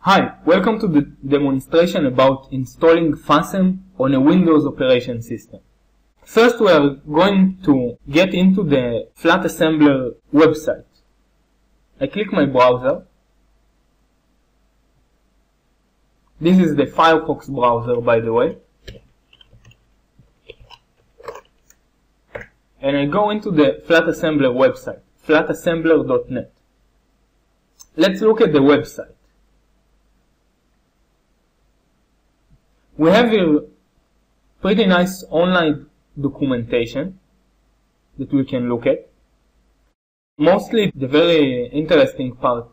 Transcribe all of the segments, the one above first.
Hi, welcome to the demonstration about installing fasm on a Windows operation system. First, we are going to get into the Flat Assembler website. I click my browser. This is the Firefox browser, by the way. And I go into the Flat Assembler website, flatassembler.net. Let's look at the website. We have here pretty nice online documentation that we can look at. Mostly the very interesting part,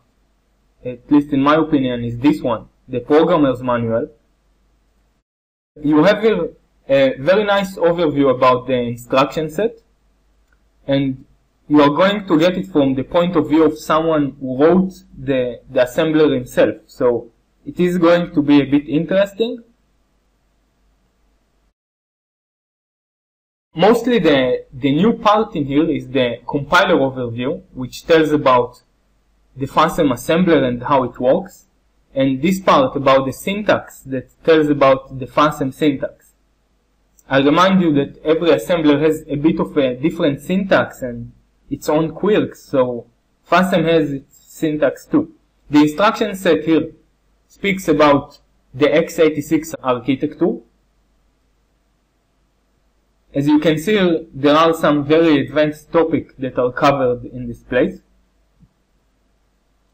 at least in my opinion, is this one, the programmer's manual. You have here a very nice overview about the instruction set, and you are going to get it from the point of view of someone who wrote the assembler himself. So it is going to be a bit interesting. Mostly the new part in here is the compiler overview, which tells about the fasm assembler and how it works, and this part about the syntax that tells about the fasm syntax. I remind you that every assembler has a bit of a different syntax and its own quirks, so fasm has its syntax too. The instruction set here speaks about the x86 architecture. As you can see, there are some very advanced topics that are covered in this place.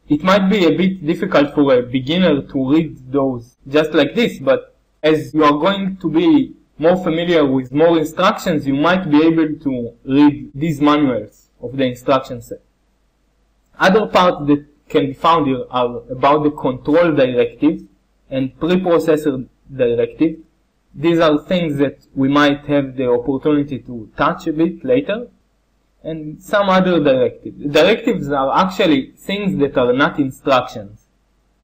It might be a bit difficult for a beginner to read those just like this, but as you are going to be more familiar with more instructions, you might be able to read these manuals of the instruction set. Other parts that can be found here are about the control directives and preprocessor directives. These are things that we might have the opportunity to touch a bit later, and some other directives. Directives are actually things that are not instructions.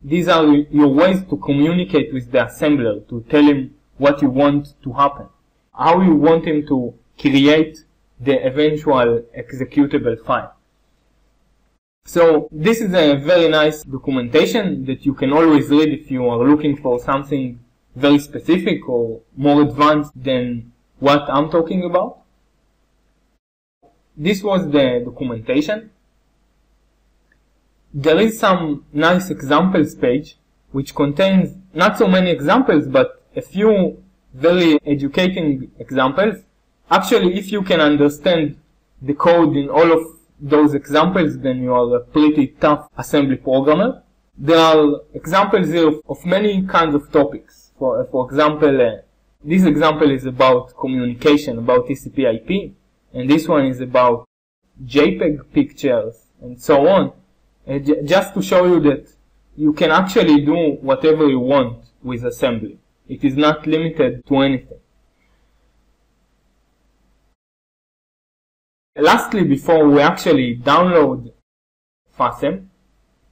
These are your ways to communicate with the assembler, to tell him what you want to happen, how you want him to create the eventual executable file. So this is a very nice documentation that you can always read if you are looking for something very specific or more advanced than what I'm talking about. This was the documentation. There is some nice examples page which contains not so many examples but a few very educating examples. Actually, if you can understand the code in all of those examples, then you are a pretty tough assembly programmer. There are examples here of many kinds of topics. For example, this example is about communication, about TCP/IP, and this one is about JPEG pictures, and so on. Just to show you that you can actually do whatever you want with assembly. It is not limited to anything. Lastly, before we actually download fasm,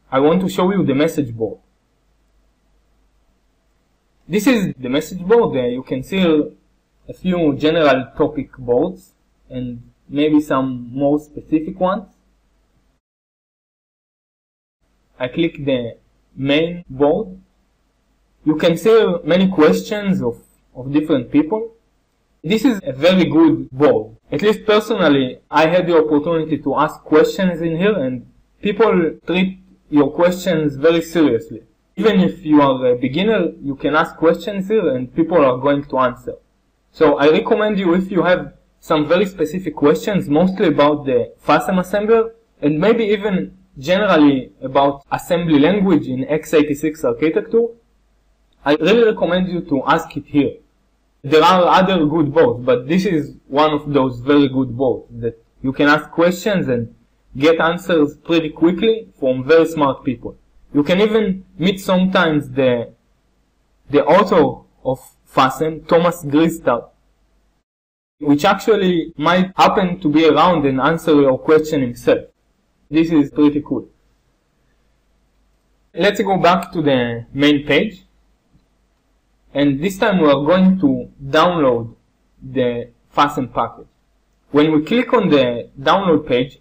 I want to show you the message board. This is the message board. You can see a few general topic boards and maybe some more specific ones. I click the main board. You can see many questions of different people. This is a very good board. At least personally, I had the opportunity to ask questions in here, and people treat your questions very seriously. Even if you are a beginner, you can ask questions here and people are going to answer. So I recommend you, if you have some very specific questions, mostly about the fasm assembler, and maybe even generally about assembly language in x86 architecture, I really recommend you to ask it here. There are other good boards, but this is one of those very good boards that you can ask questions and get answers pretty quickly from very smart people. You can even meet sometimes the author of fasm, Thomas Gristar, which actually might happen to be around and answer your question himself. This is pretty cool. Let's go back to the main page. And this time we are going to download the fasm package. When we click on the download page,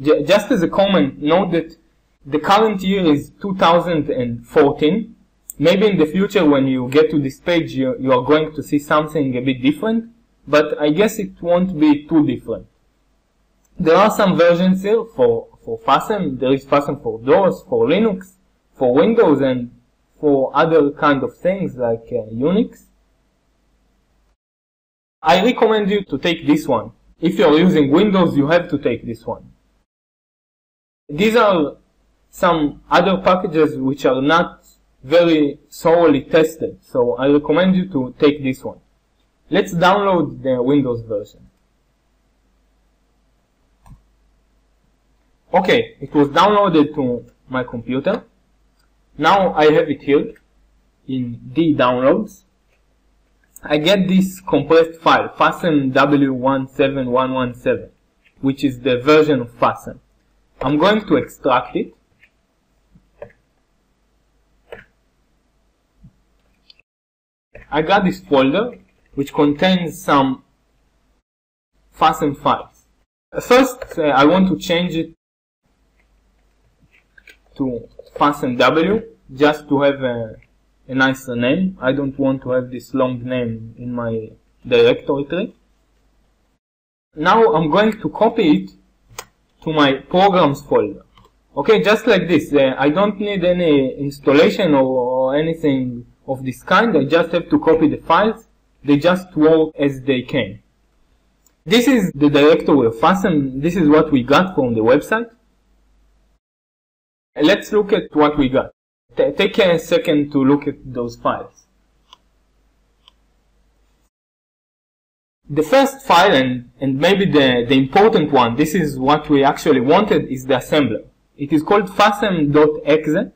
just as a comment, note that the current year is 2014. Maybe in the future when you get to this page you are going to see something a bit different, but I guess it won't be too different. There are some versions here for fasm. There is fasm for DOS, for Linux, for Windows, and for other kind of things like Unix. I recommend you to take this one. If you are using Windows, you have to take this one. These are some other packages which are not very thoroughly tested, so I recommend you to take this one. Let's download the Windows version. Okay, it was downloaded to my computer. Now I have it here in D downloads. I get this compressed file, fasm w17117, which is the version of fasm. I'm going to extract it. I got this folder which contains some fasm files. First, I want to change it to fasm just to have a nicer name. I don't want to have this long name in my directory tree. Now I'm going to copy it to my programs folder. Okay, just like this. I don't need any installation or anything of this kind. I just have to copy the files. They just work as they came. This is the directory of fasm. This is what we got from the website. Let's look at what we got. Take a second to look at those files. The first file, and maybe the important one, this is what we actually wanted, is the assembler. It is called fasm.exe.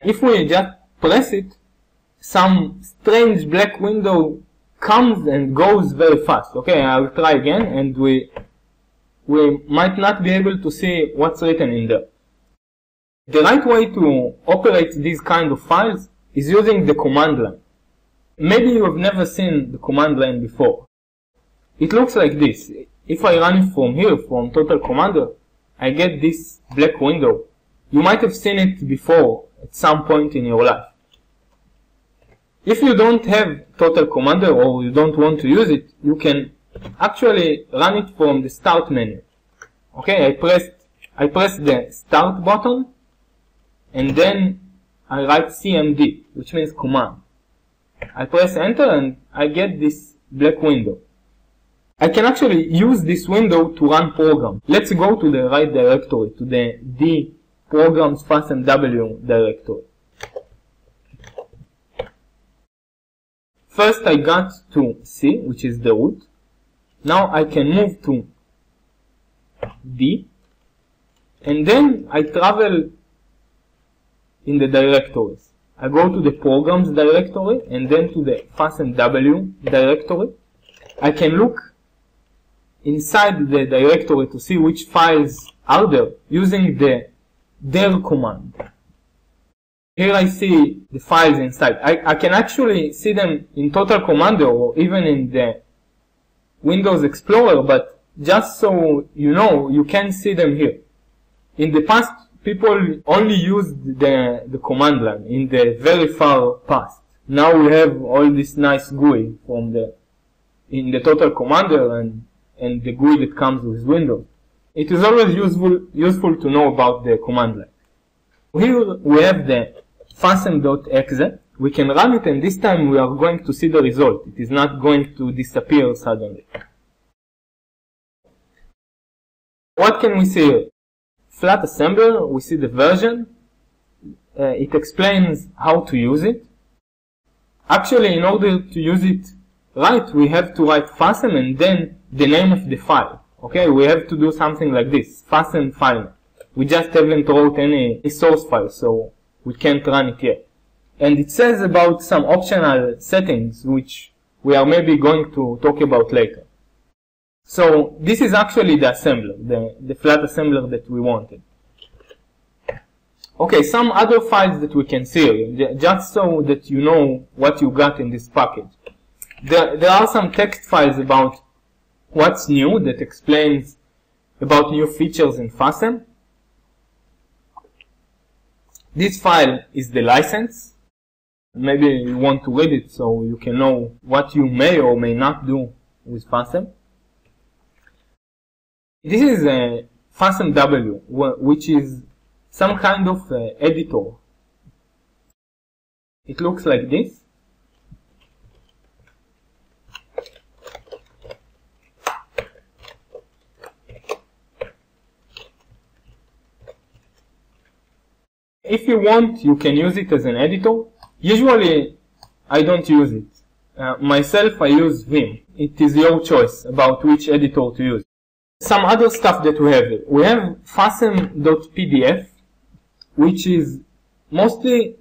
If we just press it, some strange black window comes and goes very fast. Okay, I'll try again, and we might not be able to see what's written in there. The right way to operate these kind of files is using the command line. Maybe you have never seen the command line before. It looks like this. If I run it from here, from Total Commander, I get this black window. You might have seen it before at some point in your life. If you don't have Total Commander or you don't want to use it, you can actually run it from the Start menu. Okay, I press the Start button, and then I write CMD, which means command. I press enter and I get this black window. I can actually use this window to run programs. Let's go to the right directory, to the D programs fasm W directory. First I got to C, which is the root. Now I can move to D, and then I travel in the directories. I go to the programs directory and then to the fasm W directory. I can look inside the directory to see which files are there using the dir command. Here I see the files inside. I can actually see them in Total Commander or even in the Windows Explorer, but just so you know, you can see them here. In the past, people only used the command line in the very far past. Now we have all this nice GUI in the Total Commander and the GUI that comes with Windows. It is always useful to know about the command line. Here we have the fasm.exe. We can run it, and this time we are going to see the result. It is not going to disappear suddenly. What can we see here? Flat assembler, we see the version. It explains how to use it. Actually, in order to use it right, we have to write fasm and then the name of the file. Okay, we have to do something like this, fasm file. We just haven't wrote any source file, so we can't run it yet. And it says about some optional settings, which we are maybe going to talk about later. So this is actually the assembler, the flat assembler that we wanted. Okay, some other files that we can see, just so that you know what you got in this package. There are some text files about what's new that explains about new features in fasm. This file is the license. Maybe you want to read it so you can know what you may or may not do with fasm. This is a fasm which is some kind of editor. It looks like this. If you want, you can use it as an editor. Usually, I don't use it. Myself, I use Vim. It is your choice about which editor to use. Some other stuff that we have. We have fasm.pdf, which is mostly,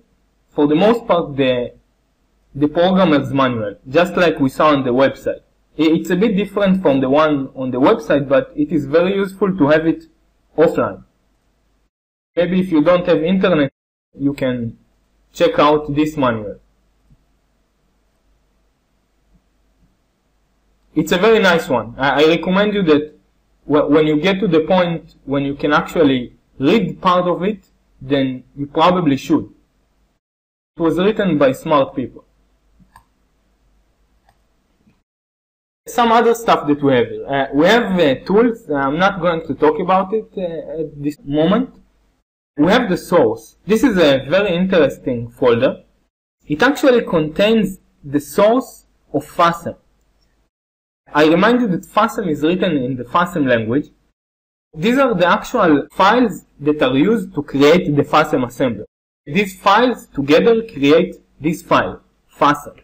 for the most part, the programmer's manual, just like we saw on the website. It's a bit different from the one on the website, but it is very useful to have it offline. Maybe if you don't have internet, you can check out this manual. It's a very nice one. I recommend you that when you get to the point when you can actually read part of it, then you probably should. It was written by smart people. Some other stuff that we have. We have tools. I'm not going to talk about it at this moment. We have the source. This is a very interesting folder. It actually contains the source of fasm. I remind you that fasm is written in the fasm language. These are the actual files that are used to create the fasm assembly. These files together create this file, fasm.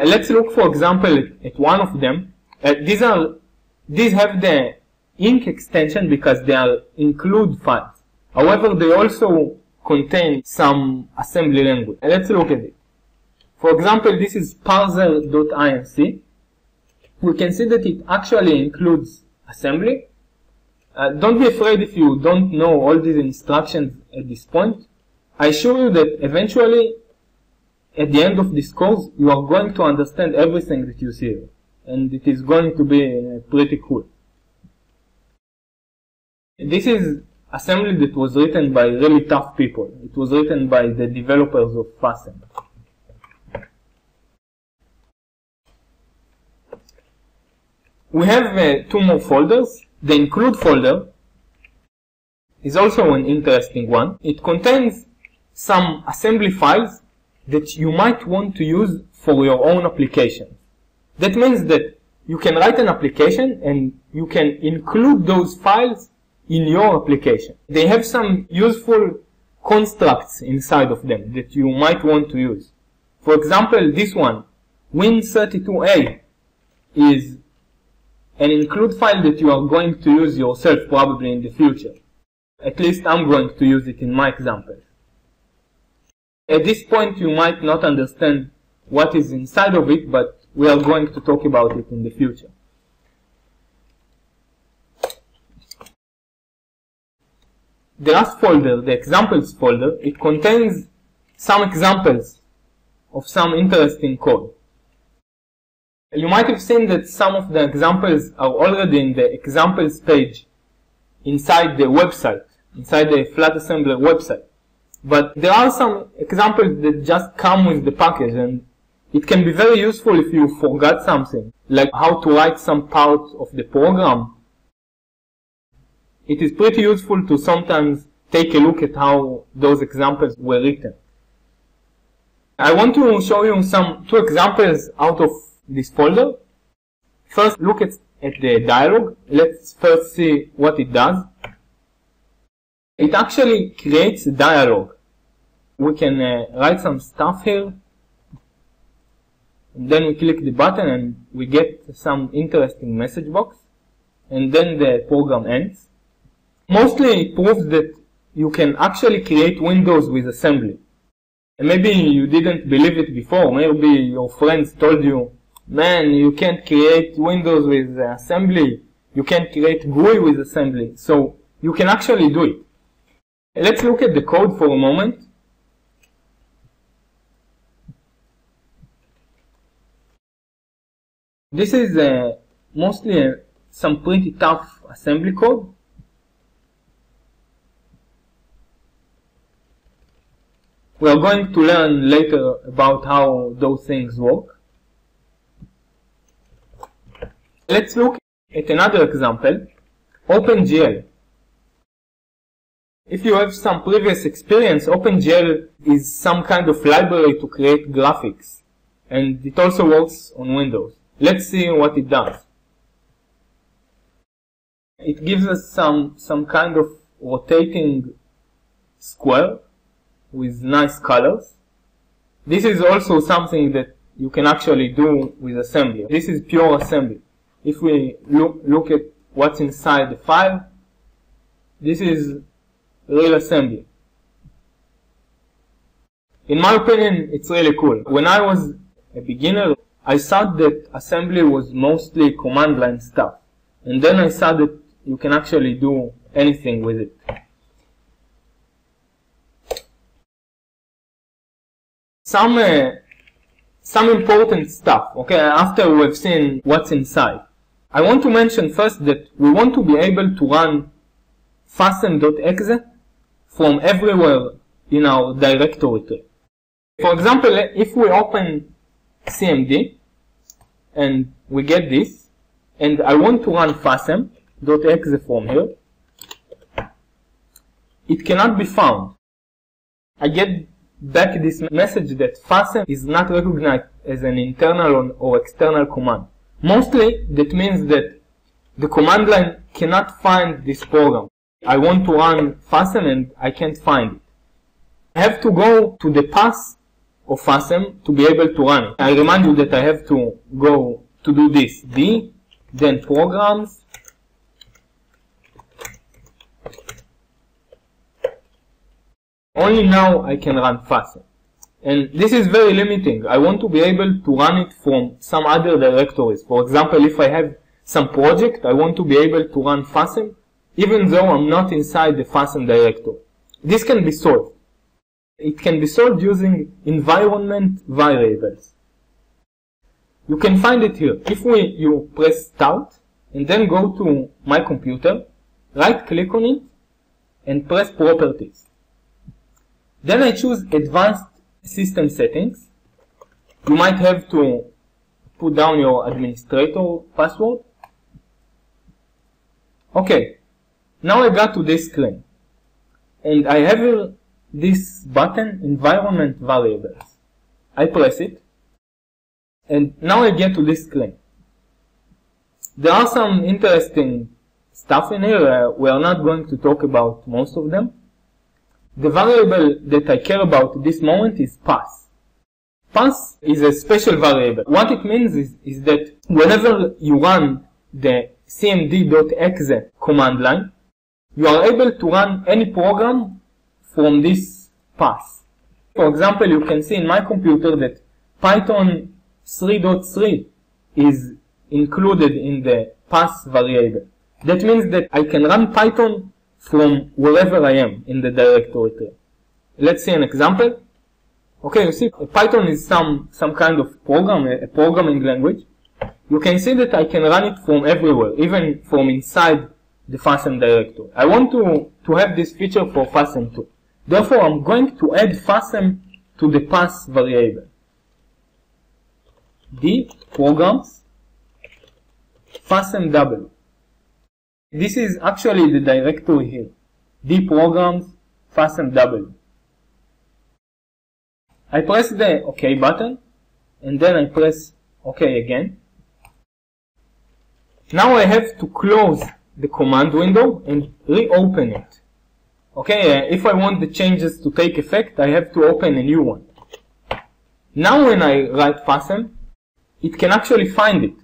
Let's look, for example, at one of them. These have the Inc extension because they are include files. However, they also contain some assembly language. Let's look at it. For example, this is parser.inc. We can see that it actually includes assembly. Don't be afraid if you don't know all these instructions at this point. I assure you that eventually, at the end of this course, you are going to understand everything that you see here. And it is going to be pretty cool. This is assembly that was written by really tough people. It was written by the developers of fasm. We have two more folders. The include folder is also an interesting one. It contains some assembly files that you might want to use for your own application. That means that you can write an application and you can include those files in your application. They have some useful constructs inside of them that you might want to use. For example, this one, win32a, is an include file that you are going to use yourself probably in the future. At least I'm going to use it in my example. At this point you might not understand what is inside of it, but we are going to talk about it in the future. The last folder, the examples folder, it contains some examples of some interesting code. You might have seen that some of the examples are already in the examples page inside the website, inside the Flat Assembler website. But there are some examples that just come with the package, and it can be very useful if you forgot something, like how to write some part of the program. It is pretty useful to sometimes take a look at how those examples were written. I want to show you two examples out of this folder. First, look at the dialog. Let's first see what it does. It actually creates a dialog. We can write some stuff here. And then we click the button and we get some interesting message box. And then the program ends. Mostly it proves that you can actually create windows with assembly. And maybe you didn't believe it before. Maybe your friends told you, man, you can't create windows with assembly. You can't create GUI with assembly. So you can actually do it. Let's look at the code for a moment. This is mostly some pretty tough assembly code. We are going to learn later about how those things work. Let's look at another example, OpenGL. If you have some previous experience, OpenGL is some kind of library to create graphics, and it also works on Windows. Let's see what it does. It gives us some kind of rotating square with nice colors. This is also something that you can actually do with assembly. This is pure assembly. If we look at what's inside the file, this is real assembly. In my opinion, it's really cool. When I was a beginner, I thought that assembly was mostly command line stuff. And then I saw that you can actually do anything with it. Some important stuff, okay, after we've seen what's inside. I want to mention first that we want to be able to run fasm.exe from everywhere in our directory tree. For example, if we open cmd and we get this, and I want to run fasm.exe from here, it cannot be found. I get back this message that fasm is not recognized as an internal or external command. Mostly, that means that the command line cannot find this program. I want to run fasm and I can't find it. I have to go to the path of fasm to be able to run it. I remind you that I have to go to do this. D, then programs, only now I can run fasm. And this is very limiting. I want to be able to run it from some other directories. For example, if I have some project, I want to be able to run fasm even though I'm not inside the fasm directory. This can be solved. It can be solved using environment variables. You can find it here. If you press Start and then go to My Computer, right click on it and press Properties. Then I choose Advanced System Settings. You might have to put down your administrator password. Okay, now I got to this screen. And I have here this button, Environment Variables. I press it. And now I get to this screen. There are some interesting stuff in here. We are not going to talk about most of them. The variable that I care about at this moment is path. Path is a special variable. What it means is that whenever you run the cmd.exe command line, you are able to run any program from this path. For example, you can see in my computer that Python 3.3 is included in the path variable. That means that I can run Python from wherever I am in the directory tree. Let's see an example. Okay, you see, Python is some kind of program, a programming language. You can see that I can run it from everywhere, even from inside the fasm directory. I want to have this feature for fasm too. Therefore, I'm going to add fasm to the path variable. D, programs, fasm_w. This is actually the directory here. D programs, fasm_w. I press the OK button, and then I press OK again. Now I have to close the command window and reopen it. Okay, if I want the changes to take effect, I have to open a new one. Now when I write fasm, it can actually find it.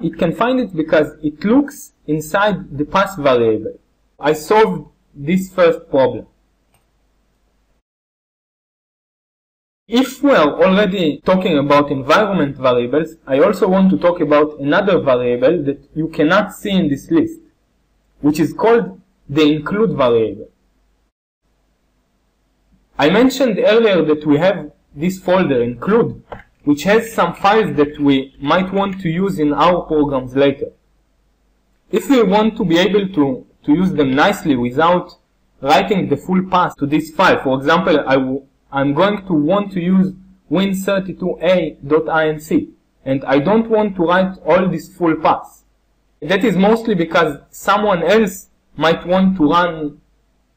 It can find it because it looks inside the path variable. I solved this first problem. If we are already talking about environment variables, I also want to talk about another variable that you cannot see in this list, which is called the include variable. I mentioned earlier that we have this folder include, which has some files that we might want to use in our programs later. If we want to be able to use them nicely without writing the full path to this file, for example, I'm going to want to use win32a.inc, and I don't want to write all this full path. That is mostly because someone else might want to run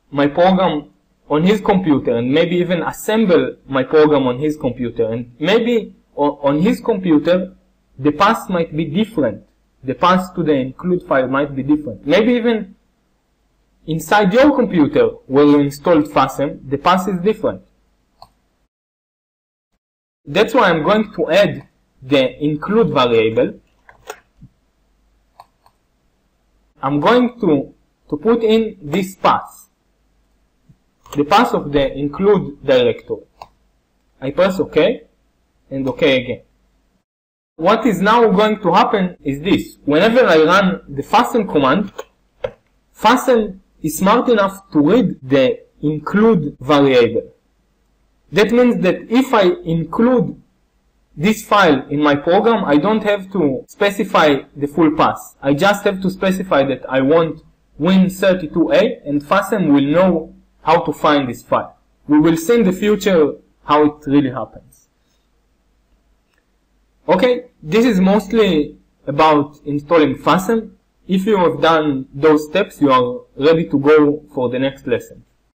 my program on his computer and maybe even assemble my program on his computer. And maybe on his computer, the path might be different. The path to the include file might be different. Maybe even inside your computer where you installed fasm, the path is different. That's why I'm going to add the include variable. I'm going to put in this path, the path of the include directory. I press OK and OK again. What is now going to happen is this. Whenever I run the fasm command, fasm is smart enough to read the include variable. That means that if I include this file in my program, I don't have to specify the full path. I just have to specify that I want win32a, and fasm will know how to find this file. We will see in the future how it really happens. Okay, this is mostly about installing fasm. If you have done those steps, you are ready to go for the next lesson.